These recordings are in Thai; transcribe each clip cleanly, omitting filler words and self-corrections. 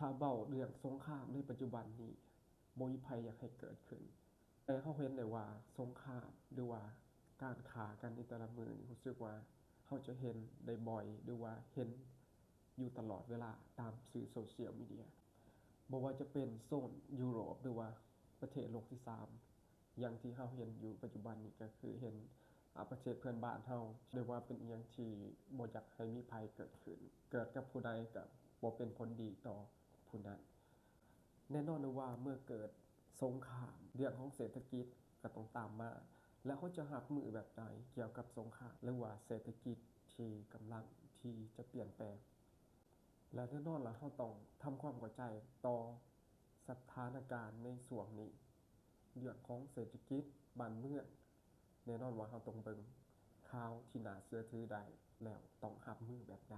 าเบ้าเรื่องสงครามในปัจจุบันนี้บ่มีไผอยากให้เกิดขึ้นแต่เราเห็นได้ว่าสงครามหรือว่าการฆ่ากันในแต่ละมื้อนี่รู้สึกว่าเราจะเห็นได้บ่อยหรือว่าเห็นอยู่ตลอดเวลาตามสื่อโซเชียลมีเดียบ่ว่าจะเป็นโซนยุโรปหรือว่าประเทศโลกที่3อย่างที่เราเห็นอยู่ปัจจุบันนี้ก็คือเห็นประเทศเพื่อนบ้านเราเรียกว่าเป็นอิหยังที่บ่อยากให้มีภัยเกิดขึ้นเกิดกับผู้ใดก็บ่เป็นผลดีต่อผู้นั้นแน่นอนว่าเมื่อเกิดสงครามเรื่องของเศรษฐกิจก็ต้องตามมาแล้วเขาจะรับมือแบบใดเกี่ยวกับสงครามหรือว่าเศรษฐกิจที่กำลังที่จะเปลี่ยนแปลงและแน่นอนล่ะเราต้องทำความเข้าใจต่อสถานการณ์ในช่วงนี้เรื่องของเศรษฐกิจบ้านเมืองแน่นอนว่าเราต้องเบิ่งข่าวที่น่าเชื่อถือได้แล้วต้องรับมือแบบใด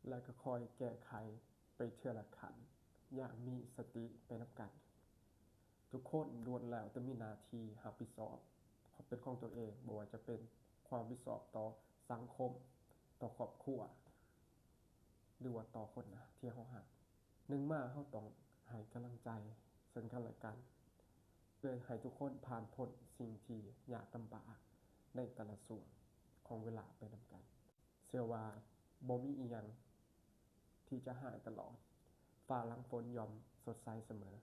และก็คอยแก้ไขไปเทื่อละขั้นอย่างมีสติไปนำกันทุกคนล้วนแล้วแต่มีหน้าที่รับผิดชอบเป็นของตัวเองบ่ว่าจะเป็นความรับผิดชอบต่อสังคมต่อครอบครัวหรือว่าต่อคนที่เรารักหนึ่งมาเราต้องให้กำลังใจซึ่งกันและกันเพื่อให้ทุกคนผ่านพ้นสิ่งที่ยากลำบากในแต่ละส่วนของเวลาไปนำกันเชื่อว่าบ่มีอิหยังที่จะหายตลอดฟ้าหลังฝนย่อมสดใสเสมอ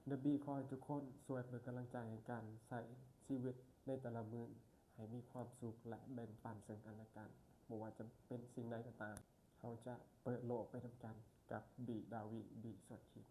ดบี้ขอให้ทุกคนช่วยเป็นกำลังใจในการใช้ชีวิตในแต่ละมื้อให้มีความสุขและแบ่งปันซึ่งกันและกันบ่ว่าจะเป็นสิ่งใดก็ตามเราจะเปิดโลกไปนำกันกับบีดาวิบีสดคิด